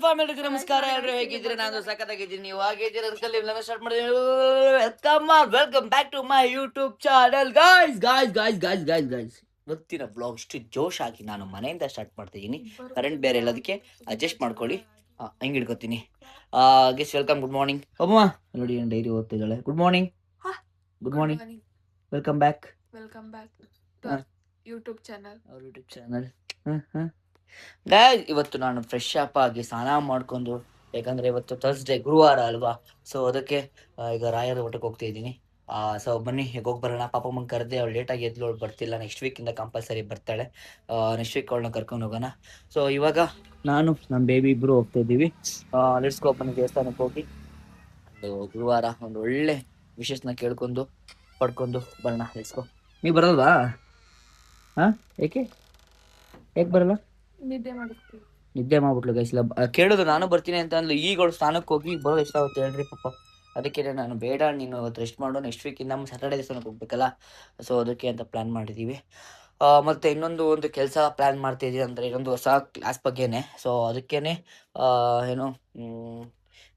Family ನಮಸ್ಕಾರ. ಎಲ್ಲರೂ ಹೇಗಿದ್ದೀರಾ? ನಾನು ಸಖತ್ತಾಗಿದ್ದೀನಿ. ನೀವು ಹಾಗಿದ್ದೀರಾ? ಸ್ಟಾರ್ಟ್ ಮಾಡಿದ್ದೀನಿ. Welcome back to my YouTube channel. Guys ಇವತ್ತಿನ ಬ್ಲಾಗ್ ಇಷ್ಟು ಜೋಶ್ ಆಗಿ ನಾನು ಮನೆಯಿಂದ ಸ್ಟಾರ್ಟ್ ಮಾಡ್ತಿದ್ದೀನಿ. ಕರೆಂಟ್ ಬೇರೆ ಇಲ್ಲ, ಅದಕ್ಕೆ ಅಡ್ಜಸ್ಟ್ ಮಾಡ್ಕೊಳ್ಳಿ. ಹಿಂಗೆ ಹಿಡ್ಕೊತೀನಿ. Guys welcome, good morning. ಅಮ್ಮ ನೋಡಿ ಡೈರಿ ಓದ್ತಿದ್ದಾಳೆ. Good morning. Good morning. Welcome back YouTube channel. ಇವತ್ತು ನಾನು ಫ್ರೆಶ್ ಅಪ್ ಆಗಿ ಸ್ನಾನ ಮಾಡ್ಕೊಂಡು, ಯಾಕಂದ್ರೆ ಇವತ್ತು ಥರ್ಸ್ಡೇ, ಗುರುವಾರ ಅಲ್ವಾ. ಸೊ ಅದಕ್ಕೆ ಈಗ ರಾಯರ ಊಟಕ್ಕೆ ಹೋಗ್ತಾ ಇದ್ದೀನಿ. ಸೊ ಬನ್ನಿ ಹೋಗಿ ಬರೋಣ. ಪಾಪಮ್ಮನ ಕರೆದೆ, ಅವಳು ಲೇಟಾಗಿ ಎದ್ಲು, ಅವಳು ಬರ್ತಿಲ್ಲ. ನೆಕ್ಸ್ಟ್ ವೀಕಿಂದ ಕಂಪಲ್ಸರಿ ಬರ್ತಾಳೆ. ನೆಕ್ಸ್ಟ್ ವೀಕ್ ಅವಳನ್ನ ಕರ್ಕೊಂಡು ಹೋಗೋಣ. ಸೊ ಇವಾಗ ನಾನು ನಮ್ಮ ಬೇಬಿ ಇಬ್ಬರು ಹೋಗ್ತಾ ಇದ್ದೀವಿ. Let's go. ಬನ್ನಿ ದೇವಸ್ಥಾನಕ್ಕೆ ಹೋಗಿ ಗುರುವಾರ ಒಂದು ಒಳ್ಳೆ ವಿಶೇಷನ ಕೇಳ್ಕೊಂಡು ಪಡ್ಕೊಂಡು ಬರೋಣ. Let's go. ನೀವು ಬರಲ್ವಾ? ಏಕೆ ಬರಲ್ಲ? ನಿದ್ದೆ ಮಾಡ್ಬಿಟ್ಲು ಗೈಸ್. ಇಲ್ಲ ಕೇಳಿದ್ರು, ನಾನು ಬರ್ತೀನಿ ಅಂತ ಅಂದ್ಲು. ಈಗ ಅವಳು ಸ್ನಾನಕ್ಕೆ ಹೋಗಿ ಬರೋದು ಎಷ್ಟಾಗುತ್ತೆ ಹೇಳ್ರಿ ಪಾಪ. ಅದಕ್ಕೆ ನಾನು ಬೇಡ, ನೀನು ಅವತ್ತು ರೆಸ್ಟ್ ಮಾಡು, ನೆಕ್ಸ್ಟ್ ವೀಕಿಂದ ನಮ್ಮ ಸ್ಯಾಟರ್ಡೇ ದೇವಸ್ಥಾನಕ್ಕೆ ಹೋಗ್ಬೇಕಲ್ಲ. ಸೊ ಅದಕ್ಕೆ ಅಂತ ಪ್ಲ್ಯಾನ್ ಮಾಡಿದ್ದೀವಿ. ಮತ್ತು ಒಂದು ಕೆಲಸ ಪ್ಲ್ಯಾನ್ ಮಾಡ್ತಾಯಿದ್ದೀವಿ, ಅಂದರೆ ಇನ್ನೊಂದು ಹೊಸ ಕ್ಲಾಸ್ ಬಗ್ಗೆನೇ. ಸೊ ಅದಕ್ಕೇ ಏನು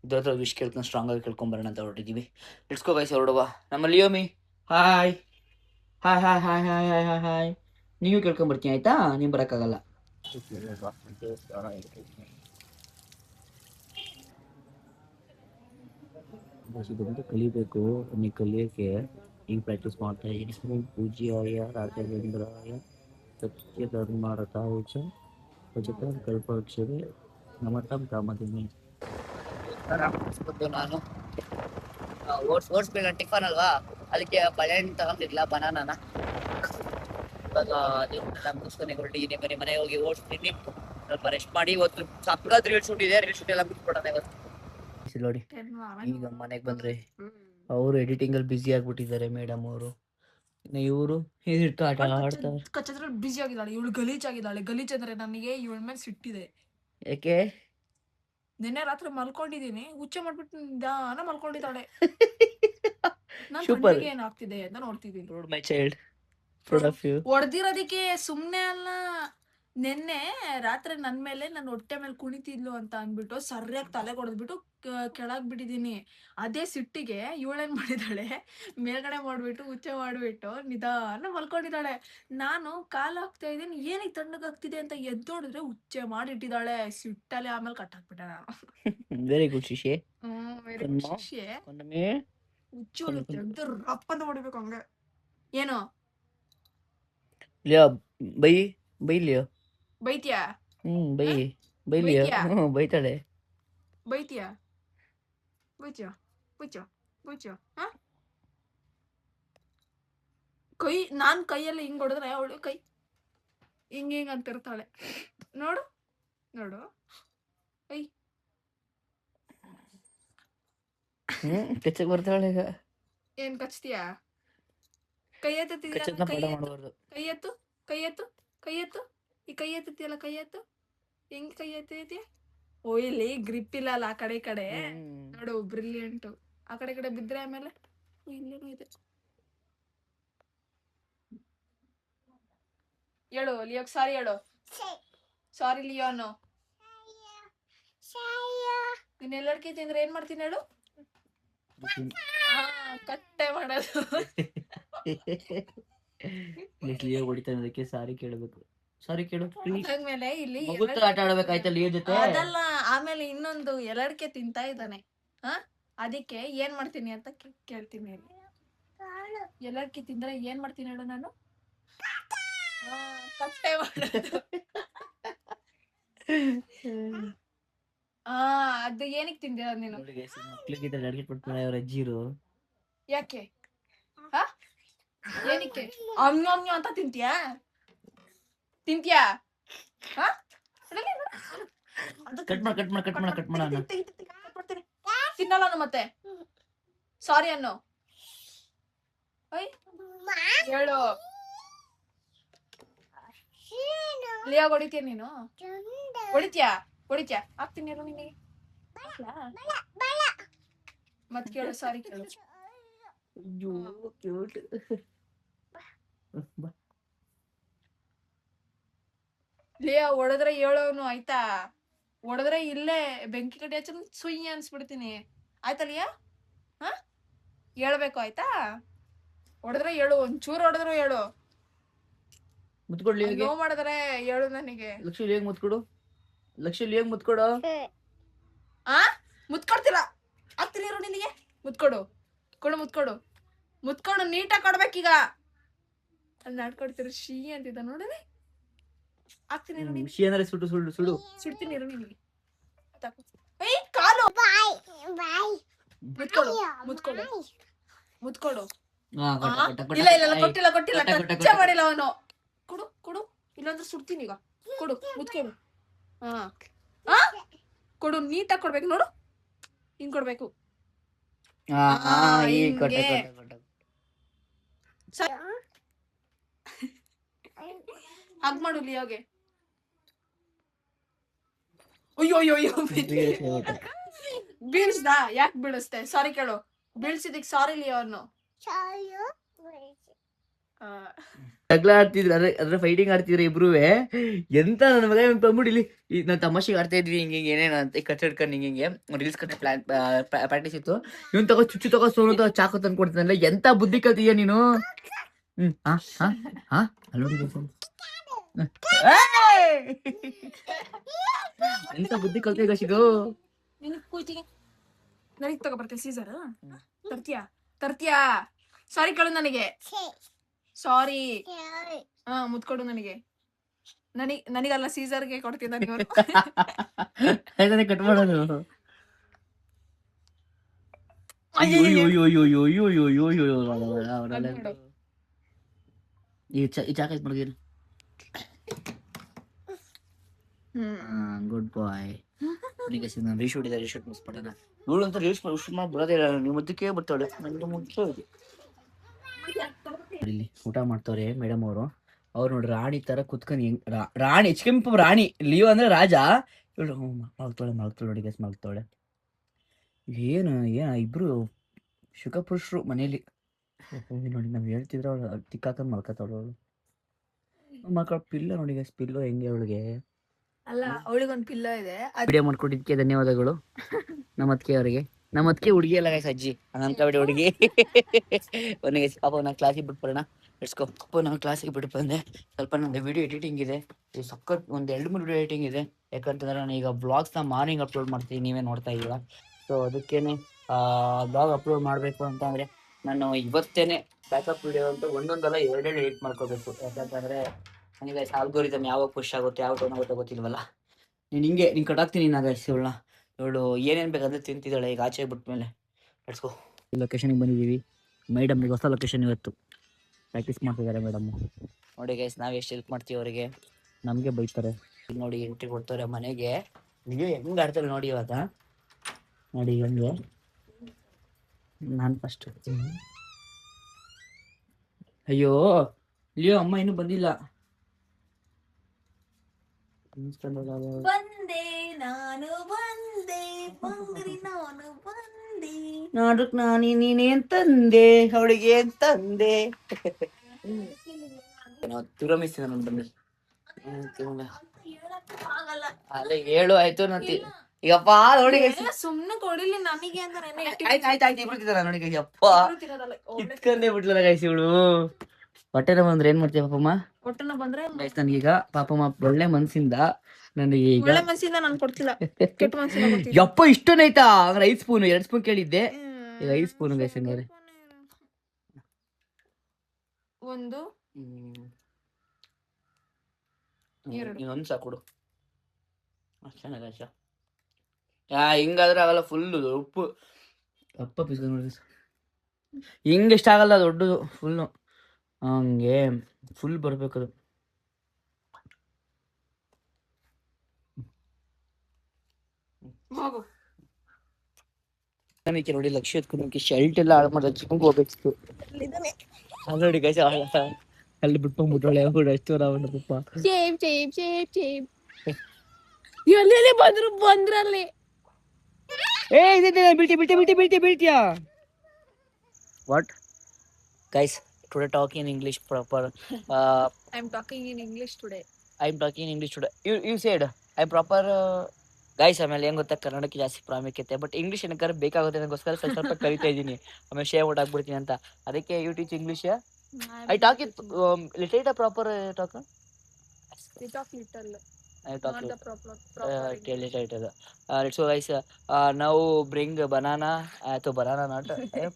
ಇದ್ರ ಹತ್ರ ವಿಶ್ ಕೇಳ್ಕೊಂಡು ಸ್ಟ್ರಾಂಗಾಗಿ ಕೇಳ್ಕೊಂಬರೋಣ ಅಂತ ಹೊರಟಿದ್ದೀವಿ. ಲೆಟ್ಸ್ ಗೋ ಗೈಸ್, ಹೊರಡುವ. ನಮ್ಮ ಲಿಯೋಮಿ hi hi hi hi hi hi hi hi. ನೀವು ಕೇಳ್ಕೊಂಬರ್ತೀನಿ ಆಯಿತಾ? ನೀವು ಬರೋಕ್ಕಾಗಲ್ಲ. ಇದೊಂದು ಕಲಿಬೇಕು. ನೀವು ಕಲಿಯೋಕ್ಕೆ ಈಗ ಪ್ರಾಕ್ಟೀಸ್ ಮಾಡ್ತಾ ಇದ್ದೀನಿ. ಪೂಜ್ಯಾಯ ರಾಘವೇಂದ್ರಾಯ ಸತ್ಯ ಧರ್ಮರತಾಯ ಚ ಭಜತ ಕಲ್ಪವೃಕ್ಷವೇ ನಮತಂ ಕಾಮಧೇನು. ನಾನು ಓಡಿಸ್ಬೇಡ ಟಿಫನ್ ಅಲ್ವಾ, ಅದಕ್ಕೆ ಬಳೆಹಣ್ಣು ತಗೊಂಡಿಲ್ಲ, ಬನಾನಾನ. ಇವಾಗ ಅದನ್ನೆಲ್ಲ ಮುಗಿಸ್ಕೊಂಡು ಹೊರಟಿದ್ದೀನಿ. ಮನೆ ಹೋಗಿ ಓಡಿಸ್ತೀನಿ, ಸ್ವಲ್ಪ ರೆಸ್ಟ್ ಮಾಡಿ. ಇವತ್ತು ಸಕ್ಕತ್ ರೀಲ್ ಶೂಟ್ ಇದೆ. ರೀಲ್ ಶೂಟ್ ಎಲ್ಲ ಬಿಟ್ಬಿಡೋಣ ಇವತ್ತು. ನೋಡಿ, ಈಗ ಮನೆಗೆ ಬಂದ್ರೆ ಅವರು ಎಡಿಟಿಂಗ್ ಅಲ್ಲಿ ಬಿಸಿ ಆಗ್ಬಿಟ್ಟಿದ್ದಾರೆ ಮೇಡಮ್ ಅವರು. ಇವರು ಆಟ ಆಡ್ತಾರೆ. ಕಚ್ಚದ್ರಲ್ಲಿ ಬಿಸಿ ಆಗಿದ್ದಾಳೆ ಇವಳು. ಗಲೀಜಾಗಿದ್ದಾಳೆ. ಗಲೀಜ್ ಅಂದ್ರೆ ನನಗೆ ಇವಳ ಮೇಲೆ ಸಿಟ್ಟಿದೆ. ಯಾಕೆ? ನಿನ್ನೆ ರಾತ್ರಿ ಮಲ್ಕೊಂಡಿದ್ದೀನಿ, ಹುಚ್ಚೆ ಮಾಡ್ಬಿಟ್ಟು ನಿಧಾನ ಮಲ್ಕೊಂಡಿದ್ದಾಳೆ. ಸೂಪರ್. ಏನಾಗ್ತಿದೆ ಅಂತ ನೋಡ್ತಿದ್ದೀನಿ. My child proud of you. ಹೊಡೆದಿರೋದಕ್ಕೆ ಸುಮ್ನೆ ಅಲ್ಲ. ನಿನ್ನೆ ರಾತ್ರಿ ನನ್ ಮೇಲೆ ನನ್ನ ಹೊಟ್ಟೆ ಮೇಲೆ ಕುಣಿತಿದ್ಲು ಅಂತ ಅಂದ್ಬಿಟ್ಟು ಸರಿಯಾಗಿ ತಲೆ ಹೊಡೆದ್ಬಿಟ್ಟು ಕೆಳಗ್ ಬಿಟ್ಟಿದೀನಿ. ಅದೇ ಸಿಟ್ಟಿಗೆ ಇವಳೇನ್ ಮಾಡಿದಾಳೆ, ಮೇಲ್ಗಡೆ ಮಾಡ್ಬಿಟ್ಟು ಹುಚ್ಚೆ ಮಾಡ್ಬಿಟ್ಟು ನಿಧಾನ ಮಲ್ಕೊಂಡಿದ್ದಾಳೆ. ನಾನು ಕಾಲ್ ಹಾಕ್ತಾ ಇದ್ದೀನಿ, ಏನಕ್ಕೆ ತಣ್ಣಗಾಗ್ತಿದೆ ಅಂತ ಎದ್ದೋಡಿದ್ರೆ ಹುಚ್ಚೆ ಮಾಡಿಟ್ಟಿದ್ದಾಳೆ. ಸಿಟ್ಟಲ್ಲಿ ಆಮೇಲೆ ಕಟ್ ಹಾಕ್ಬಿಟ್ಟೆ ನಾನು. ವೆರಿ ಗುಡ್ ಶಿಶಿ. ವೆರಿ ಗುಡ್ ಶಿಶಿ. ಹುಚ್ಚು ತೆಗ್ದು ರಪ್ಪ ಅಂತ ಹೊಡಿಬೇಕು ಹಂಗೆ. ಏನು ಲಿಯೋ ಬೈ ಲಿಯೋ. ಬೈತ್ಯಾ? Bye Leo. ಬೈತಾಳೆ. ಬೈತ್ಯಾ? ಬೈತ್ಯಾ? ಕೈ ನಾನ್ ಕೈಯಲ್ಲಿ ಹಿಂಗ್ ಹೊಡೆದ್ರೆ ಅವಳು ಕೈ ಹಿಂಗ್ ಅಂತಿರ್ತಾಳೆ. ನೋಡು ಐ ಕಚ್ಚಕ್ ಬರ್ತಾಳೆ ಈಗ. ಏನ್ ಕಚ್ತೀಯಾ? ಕೈ ಎತ್ತು. ಈ ಕೈ ಎತ್ತತಿಯಲ್ಲ, ಕೈ ಎತ್ತು. ಹೆಂಗ್ ಕೈ ಎತ್ತಿದ್ಯಾ? ಓ, ಇಲ್ಲಿ ಗ್ರಿಪ್ ಇಲ್ಲ ಅಲ್ಲ, ಆ ಕಡೆ ನೋಡು. ಬ್ರಿಲಿಯಂಟು. ಆ ಕಡೆ ಬಿದ್ರೆ ಆಮೇಲೆ ಇಲ್ಲೇನೋ ಇದೆ. ಹೇಳು ಲಿಯೋಕ್ ಸಾರಿ ಹೇಳು. ಸಾರಿ ಲಿಯೋನು. ನೀನ್ ಎಲ್ಲಡ್ಕೆ ತಿಂದ್ರೆ ಏನ್ ಮಾಡ್ತೀನಿ ಹೇಳು? ಕಟ್ಟೆ ಮಾಡೋದು. ಲಿಯೋ ಹೊಡಿತಾನದಕ್ಕೆ ಸಾರಿ ಕೇಳಬೇಕು. ಸಾರಿ ಕೇಳು. ಆದ್ಮೇಲೆ ಇಲ್ಲಿ ಆಟ ಆಡ್ಬೇಕಾಯ್ತಾ ಲಿಯೋ ಜೊತೆ? ಅದಲ್ಲ, ಆಮೇಲೆ ಇನ್ನೊಂದು ಎಲ್ಲಡ್ಕೆ ತಿಂತಾ ಇದ್ದಾನೆ. ಅದಕ್ಕೆ ಏನ್ ಮಾಡ್ತೀನಿ ಅಂತ ಕೇಳ್ತೀನಿ. ಎಲ್ಲಡ್ಕೆ ತಿಂದ್ರೆ ಏನ್ ಮಾಡ್ತೀನಿ ಹೇಳು ನಾನು? ಕಟ್ಟೆ ಮಾಡೋದು. ಅದು ಏನಕ್ಕೆ ತಿಂದಿರ ನೀನು? ಮಕ್ಳಿಗೆ ಅಡ್ಗೆ ಕೊಡ್ತಾಳೆ ಅವ್ರ ಅಜ್ಜಿರು. ಯಾಕೆ? ಏನಕ್ಕೆ ಅಮ್ಞ ಅಂತ ತಿಂತೀಯಾ? ಕಟ್ ಮಾಡ. ತಿನ್ನಲ್ಲ ಮತ್ತೆ. ಸಾರಿ ಅನ್ನು. ಹೇಳು. ಲಿಯಾ ಹೊಡಿತೀಯ ನೀನು? ಹೊಡಿತ್ಯಾ? ಆಗ್ತೀನಿ ನಿನಗೆ. ಮತ್ ಕೇಳು, ಸಾರಿ ಕೇಳು. ಲಿಯಾ ಹೊಡೆದ್ರೆ ಹೇಳೋನು ಆಯ್ತಾ? ಹೊಡೆದ್ರೆ ಇಲ್ಲೇ ಬೆಂಕಿ ಕಟ್ಟಿ ಹಚ್ಚ ಸುಯ್ಯ ಅನ್ಸ್ಬಿಡ್ತೀನಿ. ಆಯ್ತಲ್ಲಿಯ ಹಾ ಹೇಳ್ಬೇಕು ಆಯ್ತಾ? ಹೊಡೆದ್ರೆ ಹೇಳು, ಒಂಚೂರು ಹೊಡೆದ್ರು ಹೇಳು. ಮುತ್ಕೊಡ್ಲಿ ನೋವು ಮಾಡಿದ್ರೆ ಹೇಳು ನನಗೆ. ಲಕ್ಷ್ಮಿ ಹೇಗ್ ಮುತ್ಕೊಡು, ಲಕ್ಷ್ಮಿ ಹೇಗ್ ಮುತ್ಕೊಡು. ಮುತ್ಕೊಡ್ತೀರಾ? ಆಗ್ತೀನಿ ಇರು ನಿನಗೆ. ಮುತ್ಕೊಡು ಮುತ್ಕೊಡು ಮುತ್ಕೊಡು ನೀಟಾಗಿ ಕೊಡ್ಬೇಕೀಗ. ಅಲ್ಲಿ ನಾಡ್ಕೊಡ್ತೀರ ಶೀ ಅಂತಿದ್ದ ನೋಡನೆ. ಆಗ್ತೀನಿ ಇರು ಶಿ ಅಂದ್ರೆ ಸುಡು ಸುಡು ಸುಡು. ಸುಡ್ತೀನಿ ಇರು ನಿನಗೆ. ಕಾಲು ಮುತ್ಕೊಡು ಮುತ್ಕೊಡು ಮುತ್ಕೊಡು. ಇಲ್ಲ ಇಲ್ಲ ಕೊಟ್ಟಿಲ್ಲ ಕೊಟ್ಟಿಲ್ಲ, ಟಚ್ ಮಾಡಿಲ್ಲ ಅವನು. ಕೊಡು ಕೊಡು, ಇಲ್ಲಾಂದ್ರೆ ಸುಡ್ತೀನಿ ಈಗ. ಕೊಡು ಮುತ್ಕೊಡು. ಕೊಡು, ನೀಟಾಗಿ ಕೊಡ್ಬೇಕು ನೋಡು, ಹಿಂಗ್ ಕೊಡ್ಬೇಕು. ಹಗ್ ಮಾಡು ಲಿಯೋಗೆ. ಅಯ್ಯೋ ಅಯ್ಯೋ ಅಯ್ಯೋ ಬೀಳ್ಸ್ದಾ? ಯಾಕೆ ಬೀಳಿಸ್ತೆ? ಸಾರಿ ಕೇಳು, ಬೀಳ್ಸಿದಿಕ್ ಸಾರಿ ಲಿಯೋ ಅವ್ನು. ಜಗಳ ಆಡ್ತಿದ್ರು, ಅದ್ರ ಫೈಟಿಂಗ್ ಆಡ್ತಿದ್ರು ಇಬ್ರುವೆ. ಎಂತ ನನ್ನ ಮಗ ಬಂದ್ಬಿಡಿಲಿ, ಈಗ ನಾವು ತಮಾಷೆಗೆ ಆಡ್ತಾ ಇದ್ವಿ ಹಿಂಗೆ ಏನೇನು ಅಂತ ಕಟ್ಟಿಡ್ಕೊಂಡು ಹಿಂಗೆ ರೀಲ್ಸ್ ಕಟ್ಟೆ ಪ್ರಾಕ್ಟೀಸ್ ಇತ್ತು. ಇವನ್ ತಗೋ ಚುಚ್ಚು ತಗೋ ಸೋನು ತಗೋ ಚಾಕು ತಂದು ಕೊಡ್ತಾನಲ್ಲ, ಎಂತ ಬುದ್ಧಿ ಕಲ್ತೀಯ ನೀನು. ಎಂತ ಬುದ್ಧಿ ಕಲ್ತೀಯ ಗಶಿದು. ನನಗ್ ತಗೋಬರ್ತೀಯ ಸೀಸರ್? ತರ್ತೀಯಾ? ಸಾರಿ ಕೇಳು ನನಗೆ. ಸಾರಿ. ಮುತ್ಕೊಡು ನನಗೆ. ನನಗಲ್ಲ ಸೀಸರ್ಗೆ ಕೊಡ್ತೀನಿ ನನಗೆ. ಕಟ್ ಮಾಡೋದು. ಈ ಚಾಕ ಮಡಗೇನು. ಗುಡ್ ಬಾಯ್. ನಾನು ರೀಶೂಟ್ ಇದೆ, ರೀಶೂಟ್ ಮಿಸ್ಪಡೋಣ. ಇವಳು ಅಂತ ರೀಲ್ಸ್ ಮಾಡಿ ಬರೋದೇ ಇಲ್ಲ, ನೀವು ಮುದ್ದಕ್ಕೆ ಬರ್ತಾಳೆ. ನಂದು ಮುಚ್ಚೋ ಇಲ್ಲಿ ಊಟ ಮಾಡ್ತವ್ರೆ ಮೇಡಮ್ ಅವರು. ಅವ್ರು ನೋಡ್ರಿ ರಾಣಿ ತರ ಕುತ್ಕೊಂಡು ರಾಣಿ ಕೆಂಪು ರಾಣಿ. ಲಿಯೋ ಅಂದ್ರೆ ರಾಜ. ಇವಳು ಮಲ್ತಾಳೆ ನೋಡಿ ಗಸ್ ಮಲ್ತಾಳೆ. ಏನು ಇಬ್ರು ಶುಕಪುರುಷರು ಮನೇಲಿ. ನೋಡಿ ನಾವ್ ಹೇಳ್ತಿದ್ರೆ ಅವಳು ತಿಕ್ಕಾಕೊಂಡ್ ಮಲ್ಕತಾಳು. ಅವಳು ಮಕ್ಕಳ ಪಿಲ್ಲ ನೋಡಿ ಗಸ್, ಪಿಲ್ಲು ಹೆಂಗೆ ಅವಳಿಗೆ. ಅಲ್ಲ, ಅವಳಿಗೊಂದು ಪಿಲ್ಲ ಇದೆ. ವಿಡಿಯೋ ಮಾಡ್ಕೊಟ್ಟಿದ್ದಕ್ಕೆ ಧನ್ಯವಾದಗಳು ನಮ್ಮ ಅತ್ತಿಗೆ ಅವರಿಗೆ. ನಮ್ಮ ಅತ್ತಿಗೆ ಹುಡುಗಿ ಎಲ್ಲ ಗೈಸ್, ಅಜ್ಜಿ ಅನ್ಕಬಿಡಿ ಹುಡುಗಿ. ಒಂದೇ ಪಾಪ ನಾನು ಕ್ಲಾಸಿಗೆ ಬಿಟ್ಟು ಬರೋಣ. ಇಟ್ಸ್ಕೊ ಪಾಪ ನಾನು ಕ್ಲಾಸಿಗೆ ಬಿಟ್ಟು ಬಂದೆ. ಸ್ವಲ್ಪ ನಂದು ವಿಡಿಯೋ ಎಡಿಟಿಂಗ್ ಇದೆ, ಸಖತ್ ಒಂದು 2-3 ವಿಡಿಯೋ ಎಡಿಟಿಂಗ್ ಇದೆ. ಯಾಕಂತಂದ್ರೆ ನಾನು ಈಗ ಬ್ಲಾಗ್ಸ್ನ ಮಾರ್ನಿಂಗ್ ಅಪ್ಲೋಡ್ ಮಾಡ್ತೀನಿ, ನೀವೇ ನೋಡ್ತಾ ಇದ್ದೀರಾ. ಸೊ ಅದಕ್ಕೇನೆ ಬ್ಲಾಗ್ ಅಪ್ಲೋಡ್ ಮಾಡಬೇಕು ಅಂತಂದರೆ ನಾನು ಇವತ್ತೇನೆ ಬ್ಯಾಕಪ್ ವಿಡಿಯೋ ಅಂತ ಒಂದೊಂದಲ್ಲ 2 ಎಡಿಟ್ ಮಾಡ್ಕೋಬೇಕು. ಯಾಕಂತಂದರೆ ನನಗೆ ಆಲ್ಗೋರಿದಮ್ ಯಾವಾಗ ಪುಷ್ ಆಗುತ್ತೆ, ಯಾವ ಟೈಮ್ ಆಗುತ್ತೆ ಗೊತ್ತಿಲ್ವಲ್ಲ. ನೀನು ಕಟಾಕ್ತೀನಿ ನಾ ಗೈಸ್. ಇವಳು ಏನೇನು ಬೇಕಂದ್ರೆ ತಿಂತಿದ್ದಾಳೆ ಈಗ ಆಚೆ ಬಿಟ್ಮೇಲೆ. Let's go. ಲೊಕೇಶನ್ಗೆ ಬಂದಿದ್ದೀವಿ. ಮೇಡಮ್ಗೆ ಹೊಸ ಲೊಕೇಶನ್ ಇವತ್ತು ಪ್ರಾಕ್ಟೀಸ್ ಮಾಡ್ತಿದ್ದಾರೆ ಮೇಡಮ್ಮು. ನೋಡಿ ಗೈಸ್, ನಾವು ಎಷ್ಟು ಹೆಲ್ಪ್ ಮಾಡ್ತೀವಿ ಅವರಿಗೆ, ನಮಗೆ ಬೈತಾರೆ. ನೋಡಿ ಎಂಟ್ರಿ ಕೊಡ್ತಾರೆ ಮನೆಗೆ. ನೀವು ಹೆಂಗೆ ಆಡ್ತಾರೆ ನೋಡಿ ಇವಾಗ. ನೋಡಿ ಹಂಗೆ ನಾನು ಫಸ್ಟ್ ಹೋಗ್ತೀನಿ. ಅಯ್ಯೋ ಲಿಯೋ ಅಮ್ಮ ಇನ್ನೂ ಬಂದಿಲ್ಲ. ಬಂದೆ ನಾನು ಬಂದೆ ಬಂದ್ರಿ ನಾನು ಬಂದೆ. ನೋಡಕ್ ನೀನೇನ್ ತಂದೆ ಅವಳಿಗೆ ತಂದೆ. ತುರಮಿಸ್ತೀನಿ ನಾನು ಬಂದು. ಅಲ್ಲ ಹೇಳು ಆಯ್ತು. ಈಗಪ್ಪ ನೋಡಿ ಸುಮ್ನೆ ಕೊಡಿಲಿ ನನಗೆ ಅಂತ. ಆಯ್ತು ಇಬ್ರು ನೋಡಿ ಅಪ್ಪ ಕಿತ್ಕೊಂಡೇ ಬಿಟ್ಲಲ್ಲ ಗೈಸ್ ಇವಳು. ಹೊಟ್ಟೆನ ಬಂದ್ರೆ ಏನ್ ಮಾಡ್ತೀಯ ಪಾಪಮ್ಮ? ಹೊಟ್ಟೆನ ಬಂದ್ರೆ ಗೈಸ್ ನನಗೀಗ ಪಾಪಮ್ಮ ಒಳ್ಳೆ ಮನ್ಸಿಂದ ನನಗೆ ಈಗ ಒಳ್ಳೆ ಮನ್ಸಿಂದ ನಾನು ಕೊಡ್ತಿಲ್ಲ, ಕೆಟ್ಟ ಮನ್ಸಿಂದ ಕೊಡ್ತೀನಿ. ಯಪ್ಪ ಇಷ್ಟೊಂದೈತಾ? ಅಂದ್ರೆ 5 ಸ್ಪೂನ್ 2 ಸ್ಪೂನ್ ಕೇಳಿದ್ದೆ, ಈಗ 5 ಸ್ಪೂನ್ ಗೈಸ್. ಹಂಗಾರೆ ಒಂದು ಇನ್ನೊಂದು ಸಾಕೊಡು. ಚೆನ್ನಾಗ ಹಿಂಗಾದ್ರೆ ಆಗಲ್ಲ. ಫುಲ್ಲು ಉಪ್ಪು ಅಪ್ಪ ಪಿಸ್ಕ ನೋಡಿ. ಹಿಂಗೆ ಇಷ್ಟ ಆಗಲ್ಲ, ದೊಡ್ಡದು ಫುಲ್ಲು ಹಂಗೆ ಫುಲ್ ಬರ್ಬೇಕದು. ನನಗೆ ನೋಡಿ ಲಕ್ಷ್ಯ ಎತ್ಕೊಂಡು ಶರ್ಟ್ ಎಲ್ಲ ಹಾಳು ಮಾಡಿದ ಚಿಕ್ಕಂಗೆ ಹೋಗ್ಬೇಕಿತ್ತು. ನೋಡಿ ಗೈಸ್ ಅಲ್ಲಿ ಬಿಟ್ಕೊಂಡ್ಬಿಟ್ಟಳೆ ಅಷ್ಟು ರಾವಣ ಪಪ್ಪ. ಎಲ್ಲೆಲ್ಲಿ ಬಂದ್ರಲ್ಲಿ ಬೀಳ್ತೀಯಾ? What guys, today talk in English proper. I am talking in English today. You said I am proper guys ಆಮೇಲೆ ಏನ್ ಗೊತ್ತಾ, ಕನ್ನಡಕ್ಕೆ ಜಾಸ್ತಿ ಪ್ರಾಮುಖ್ಯತೆ, ಬಟ್ ಇಂಗ್ಲೀಷ್ ಏನಕ್ಕಾದ್ರೆ ಬೇಕಾಗುತ್ತೆ ನನಗೋಸ್ಕರ ಸ್ವಲ್ಪ ಕಲಿತಾ ಇದ್ದೀನಿ. ಆಮೇಲೆ ಶೇವ್ ಔಟ್ ಆಗ್ಬಿಡ್ತೀನಿ ಅಂತ, ಅದಕ್ಕೆ you teach English. I talk it little proper talk. I talk Not it. the proper English. So guys, now bring banana to banana not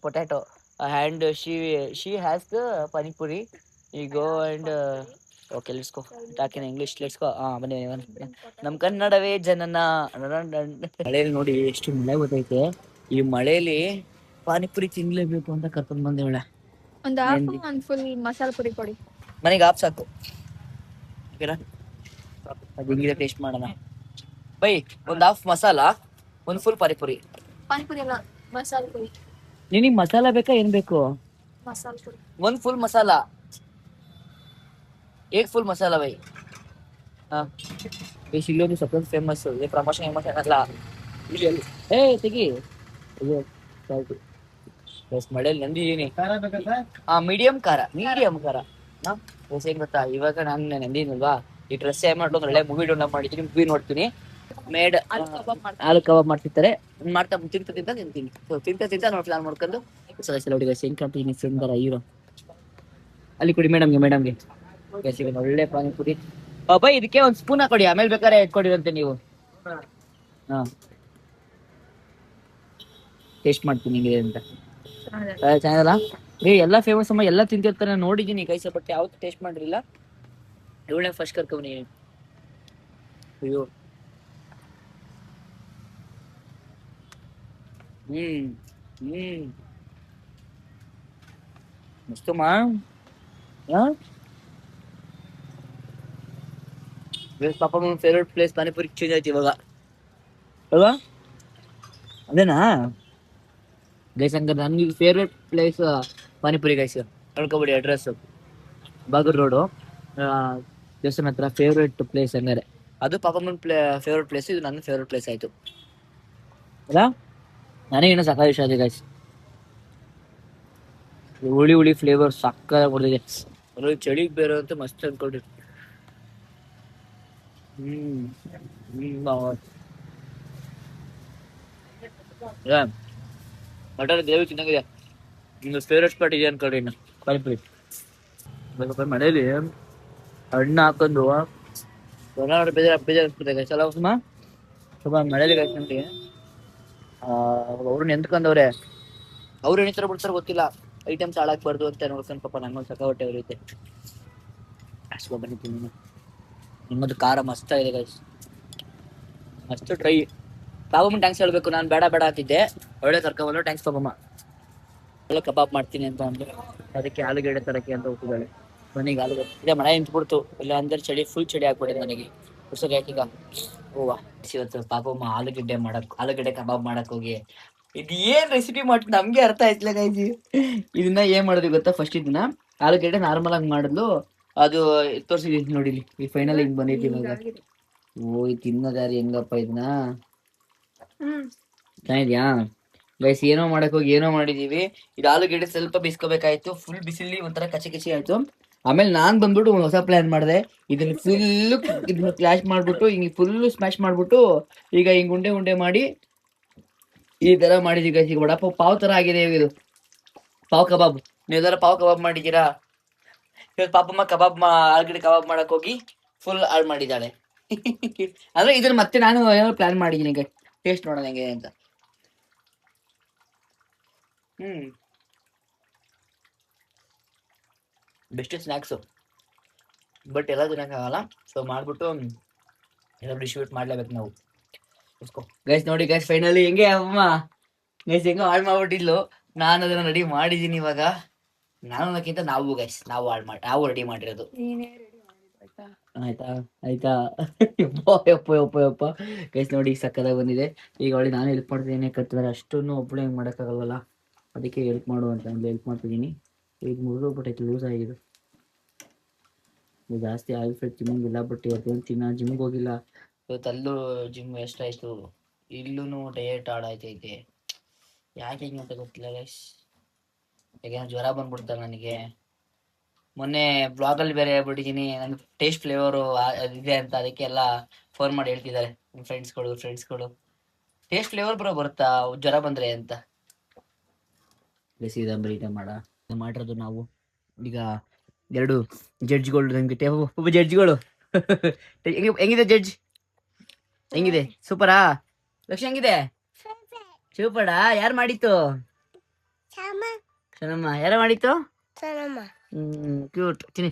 potato, and she has the pani puri. You go and okay, let's go talk in English. Let's go. ಬನ್ನಿ ನಮ್ ಕನ್ನಡವೇ ಜನನ. ಮಳೆಯಲ್ಲಿ ನೋಡಿ ಎಷ್ಟು ಮಳೆ ಗೊತ್ತೈತೆ, ಈ ಮಳೆಯಲ್ಲಿ ಪಾನಿಪುರಿ ತಿನ್ಲೇಬೇಕು ಅಂತ ಕರ್ಕೊಂಡ್ ಬಂದೇವಳೆ. ಒಂದು ಹಾಫ್ ಒಂದು ಫುಲ್ ಮಸಾಲ ಪುರಿ ಕೊಡಿ. ಮನೆಗೆ ಹಾಫ್ ಸಾಕು, ಓಕೆನಾ? ಅದು ಹಿಂಗಿದೆ, ಟೇಸ್ಟ್ ಮಾಡೋಣ. ಬೈ ಒಂದ್ ಹಾಫ್ ಮಸಾಲ, ಒಂದ್ ಫುಲ್ ಪಾನಿಪುರಿ. ಪಾನಿಪುರಿ ಅಲ್ಲ, ಮಸಾಲ ಪುರಿ. ನಿನಗ್ ಮಸಾಲ ಬೇಕಾ ಏನ್ ಬೇಕು? ಮಸಾಲ ಪುರಿ. ಒಂದ್ full masala, Ek full masala by. ಹಾ ಇಲ್ಲೊಂದು ಸಪೋಸ್ ಫೇಮಸ್ ಪ್ರಮೋಷನ್ ಅಲ್ಲ ಏ ತೆಗಿ. ಮಳೆಯಲ್ಲಿ ನಂದಿದೀನಿ. ಮೀಡಿಯಂ ಖಾರ ಏನ್ ಗೊತ್ತಾ, ಇವಾಗ ನಾನು ನಂದಿನಲ್ವಾ, ಈ ಡ್ರೆಸ್ ಏನ್ ಮಾಡೋದು, ಒಳ್ಳೆ ಮೂವಿ ಡೌನ್ಲೋಡ್ ಮಾಡಿದ್ದೀನಿ, ಮೂವಿ ನೋಡ್ತೀನಿ. ಮೇಡ್ ಆಲೂ ಕಬಾಬ್ ಮಾಡ್ತಿರ್ತಾರೆ, ಮಾಡ್ತಾ ತಿಂತೀನಿ. ತಿಂತ ನೋಡಿ ಪ್ಲಾನ್ ಮಾಡ್ಕೊಂಡು ಹೆಂಗ್ ಕಾಣ್ತೀನಿ ಸುಂದರ ಹೀರೋ. ಅಲ್ಲಿ ಕೊಡಿ ಮೇಡಮ್ಗೆ ಒಳ್ಳೆ ಪಾನಿಪುರಿ. ಬೈ ಇದಕ್ಕೆ ಒಂದ್ ಸ್ಪೂನ್ ಹಾಕೊಡಿ, ಆಮೇಲೆ ಬೇಕಾದ್ರೆ ಇಟ್ಕೊಂಡಿರಂತೆ ನೀವು. ಹಾ ಟೇಸ್ಟ್ ಮಾಡ್ತೀನಿ ಹಿಂಗಿದೆ ಅಂತ. ಚೆನ್ನಾಗಲ್ಲ ಎಲ್ಲ ಫೇಮಸ್ ಅಮ್ಮ, ಎಲ್ಲ ತಿಂತಿರ್ತಾರೆ, ನೋಡಿದೀನಿ ಕೈಸ, ಬಟ್ ಯಾವತ್ತು ಟೇಸ್ಟ್ ಮಾಡಿರಲಿಲ್ಲ. ಇವಳೆ ಫಸ್ಟ್ ಕರ್ಕೊಂಬನಿ. ಅಯ್ಯೋ ಮಸ್ತಮ್ಮ. ಪಾಪ ಫೇವ್ರೆಟ್ ಪ್ಲೇಸ್ ಪಾನಿಪುರಿ ಚೇಂಜ್ ಆಯ್ತು ಇವಾಗ ಅಲ್ವಾ? ಅದೇನಾ ಗೈಸ್? ಹಂಗಾರೆ ನನ್ಗೆ ಫೇವ್ರೆಟ್ ಪ್ಲೇಸ್ ಪಾನಿಪುರಿ ಗೈಸ್, ನೋಡ್ಕೊಬಿಡಿ. ಅಡ್ರೆಸ್ ಬಾಗೂರ್ ರೋಡು, ದೇವಸ್ಥಾನ ಹತ್ರ ಫೇವ್ರೆಟ್ ಪ್ಲೇಸ್. ಹಂಗಾರೆ ಅದು ಪಾಪಮ್ಮನ ಫೇವ್ರೆಟ್ ಪ್ಲೇಸ್, ಇದು ನನ್ನ ಫೇವ್ರೆಟ್ ಪ್ಲೇಸ್ ಆಯ್ತು ಅಲ್ಲ? ನನಗೇನೋ ಸಕಾಲ ಇಷ್ಟ ಆಗಿದೆ ಗೈಸ್. ಹುಳಿ ಫ್ಲೇವರ್ ಸಕ್ಕತ್ತಾಗಿ ಕೊಡ್ತಿದೆ. ಅದ್ರಲ್ಲಿ ಚಳಿಗೆ ಬೇರೆ ಅಂತ ಮಸ್ತ್ ಅನ್ಕೊಂಡ್ರಿ. ಮಟನ್ ಗ್ರೇವಿ ಚೆನ್ನಾಗಿದೆ. ನಿಮ್ದು ಫೇವ್ರೆಟ್ ಸ್ಪಾಟ್ ಇದೆ ಅನ್ಕೊಳ್ರಿ. ಇನ್ನು ಪಾನಿಪುರಿ ಮನೇಲಿ ಹಣ್ಣು ಹಾಕೊಂಡು ಬೇಜಾರಿಸ್ಬಿಡ್ತಾರೆ ಸ್ವಲ್ಪ ಮನೇಲಿ ನೋಡಿ. ಅವ್ರನ್ನ ಎಂತ್ಕೊಂಡವ್ರೆ, ಅವ್ರು ಏನಿತರ ಬಿಡ್ತಾರ ಗೊತ್ತಿಲ್ಲ, ಐಟಮ್ಸ್ ಹಾಳಾಗ್ಬಾರ್ದು ಅಂತ ನೋಡ್ಕೊಂಡು ಪಾಪ ನಂಗೊಂದು ಸಕ ಹೊಟ್ಟೆ ಅವರೈತೆ. ಅಷ್ಟು ಬಂದಿದ್ದೀನಿ. ನಿಮ್ಮದು ಖಾರ ಮಸ್ತ್ ಆಗಿದೆ ಗೈಸ್, ಮಸ್ತ್ ಟ್ರೈ. ಪಾಪಮ್ಮ ಟ್ಯಾಂಕ್ಸ್ ಹೇಳ್ಬೇಕು, ನಾನು ಬೇಡ ಅಂತಿದ್ದೆ, ಒಳ್ಳೆ ಕರ್ಕೊಂಬಲ್ಲ. ಟ್ಯಾಂಕ್ಸ್ ಪಾಪಮ್ಮ. ಒಳ್ಳೆ ಕಬಾಬ್ ಮಾಡ್ತೀನಿ ಅಂತ ಅಂದ್ರೆ ಅದಕ್ಕೆ ಆಲೂಗಡ್ಡೆ ತರಕ್ಕೆ ಅಂತ ಹೋಗ್ತಿದ್ದಾಳೆ. ಮನೆಗೆ ಆಲೂಗಡ್ಡೆ ಇದೆ, ಮಳೆ ನಿಂತ್ಬಿಡ್ತು, ಇಲ್ಲ ಅಂದ್ರೆ ಚಳಿ ಫುಲ್ ಚಳಿ ಆಗ್ಬಿಟ್ಟಿದೆ ನನಗೆ. ಈಗ ಓವಾ ಇವತ್ತು ಪಾಪಮ್ಮ ಆಲೂಗಡ್ಡೆ ಕಬಾಬ್ ಮಾಡಕ್ ಹೋಗಿ ಇದು ಏನ್ ರೆಸಿಪಿ ಮಾಡಿ ನಮ್ಗೆ ಅರ್ಥ ಆಯ್ತಿಲ್ಲ ಗೈಜಿ. ಇದನ್ನ ಏನ್ ಮಾಡಿದ್ವಿ ಗೊತ್ತಾ, ಫಸ್ಟ್ ಇದನ್ನ ಆಲೂಗಡ್ಡೆ ನಾರ್ಮಲ್ ಆಗಿ ಮಾಡಿದ್ಲು, ಅದು ತೋರ್ಸಿದೀನಿ ನೋಡಿಲಿ, ಈ ಫೈನಲ್ ಹಿಂಗ್ ಬಂದೈತಿ ಇವಾಗ. ಓ ತಿನ್ನೋದಾರಿ ಹೆಂಗಪ್ಪ ಇದನ್ನ, ಚೆನ್ನಾಗಿದ್ಯಾ ಗೈಸ್? ಏನೋ ಮಾಡಕ್ ಹೋಗಿ ಏನೋ ಮಾಡಿದೀವಿ. ಇದು ಆಲೂಗಡ್ಡೆ ಸ್ವಲ್ಪ ಬಿಸ್ಕೋಬೇಕಾಯ್ತು, ಫುಲ್ ಬಿಸಿಲಿ ಒಂಥರ ಕಚಿ ಆಯ್ತು. ಆಮೇಲೆ ನಾನ್ ಬಂದ್ಬಿಟ್ಟು ಒಂದು ಹೊಸ ಪ್ಲಾನ್ ಮಾಡಿದೆ, ಇದನ್ನ ಕ್ಲಾಶ್ ಮಾಡ್ಬಿಟ್ಟು ಹಿಂಗೆ ಫುಲ್ ಸ್ಮ್ಯಾಶ್ ಮಾಡ್ಬಿಟ್ಟು ಈಗ ಹಿಂಗ್ ಉಂಡೆ ಮಾಡಿ ಈ ತರ ಮಾಡಿದೀವಿ ಗೈಸ್. ಈಗ ವಡಾಪಾವ್ ಪಾವ್ ತರ ಆಗಿದೆ ಇದು, ಪಾವ್ ಕಬಾಬ್. ನೀವೆಲ್ಲರೂ ಪಾವ್ ಕಬಾಬ್ ಮಾಡಿದ್ದೀರಾ? ಇವತ್ತು ಪಾಪಮ್ಮ ಆಲೂಗಡ್ಡೆ ಕಬಾಬ್ ಮಾಡಕ್ ಹೋಗಿ ಫುಲ್ ಹಾಳು ಮಾಡಿದ್ದಾಳೆ. ಅಂದ್ರೆ ಇದನ್ನ ಮತ್ತೆ ನಾನು ಏನೋ ಪ್ಲಾನ್ ಮಾಡಿದ್ದೀನಿ ಈಗ, ಟೇಸ್ಟ್ ನೋಡೋಣ ಹೆಂಗೆ ಅಂತ. ಬೆಸ್ಟ್ ಸ್ನ್ಯಾಕ್ಸು, ಬಟ್ ಎಲ್ಲ ತಿನ್ನಕ್ಕಾಗಲ್ಲ. ಸೊ ಮಾಡ್ಬಿಟ್ಟು ಎಲ್ಲ ಡಿಸ್ಟ್ರಿಬ್ಯೂಟ್ ಮಾಡ್ಲೇಬೇಕು ನಾವು. ಗೈಸ್ ನೋಡಿ ಗೈಸ್, ಫೈನಲಿ ಹೆಂಗೆ ಅಮ್ಮ ಗೈಸ್ ಹೆಂಗೋ ಹಾಳು ಮಾಡ್ಬಿಟ್ಟಿದ್ಲು. ನಾನು ಅದನ್ನ ರೆಡಿ ಮಾಡಿದ್ದೀನಿ ಇವಾಗ. ನಾನು ಅನ್ನೋಕ್ಕಿಂತ ನಾವು ರೆಡಿ ಮಾಡಿರೋದು. ಆಯ್ತಾ ಯಪ್ಪ ಗೈಸ್ ನೋಡಿ ಸಕ್ಕದಾಗಿ ಬಂದಿದೆ. ಈಗ ಅವಳಿ ನಾನು ಹೆಲ್ಪ್ ಮಾಡ್ತಿದ್ದೀನಿ, ಕತ್ತಿದ್ರೆ ಅಷ್ಟನ್ನು ಒಬ್ಬಳು ಹೆಂಗೆ ಮಾಡೋಕ್ಕಾಗಲ್ವಲ್ಲ, ಅದಕ್ಕೆ ಹೆಲ್ಪ್ ಮಾಡು ಅಂತ ಹೆಲ್ಪ್ ಮಾಡ್ತಿದ್ದೀನಿ. ಈಗ ಮುರಿದೋಗ್ಬಿಟ್ಟೈತೆ, ಲೂಸ್ ಆಗಿದೆ. ಜಾಸ್ತಿ ಆಯಿಲ್ ಫೇಟ್ ತಿನ್ನೋಂಗಿಲ್ಲ, ಬಟ್ ಇವತ್ತೇನು ಜಿಮ್ಗೆ ಹೋಗಿಲ್ಲ. ಇವತ್ತಲ್ಲೂ ಜಿಮ್ ವೇಸ್ಟ್ ಆಯಿತು, ಇಲ್ಲೂ ಡಯಟ್ ಆಡಾಯ್ತೈತೆ. ಯಾಕೆ ಹಿಂಗೆ ಅಂತ ಗೊತ್ತಿಲ್ಲ ಗೈಸ್. ಯಾಕೆಂದ್ರೆ ಜ್ವರ ಬಂದ್ಬಿಡ್ತಾರೆ ನನಗೆ. ಮೊನ್ನೆ ಬ್ಲಾಗಲ್ಲಿ ಬೇರೆ ಹೇಳ್ಬಿಟ್ಟಿದ್ದೀನಿ ನನ್ ಟೇಸ್ಟ್ ಫ್ಲೇವರು ಇದೆ ಅಂತ, ಅದಕ್ಕೆಲ್ಲ ಫೋನ್ ಮಾಡಿ ಹೇಳ್ತಿದ್ದಾರೆ ಫ್ರೆಂಡ್ಸ್ಗಳು ಟೇಸ್ಟ್ ಫ್ಲೇವರ್ ಬ್ರೋ ಬರುತ್ತಾ ಜ್ವರ ಬಂದ್ರೆ ಅಂತ. ಸೀದಾ ಮಾಡಿರೋದು ನಾವು ಈಗ 2 ಜಡ್ಜ್ಗಳು ನಮ್ಗೆ ಒಬ್ಬ ಜಡ್ಜ್ಗಳು ಹೆಂಗಿದೆ ಜಡ್ಜ್, ಹೆಂಗಿದೆ? ಸೂಪರಾ? ಲಕ್ಷ್ಯ ಹೆಂಗಿದೆ? ಸೂಪರಾ? ಯಾರು ಮಾಡಿತ್ತು? ಶನಮ್ಮ. ಯಾರ ಮಾಡಿತ್ತು? ಕ್ಯೂಟ್. ತಿನ್ನಿ.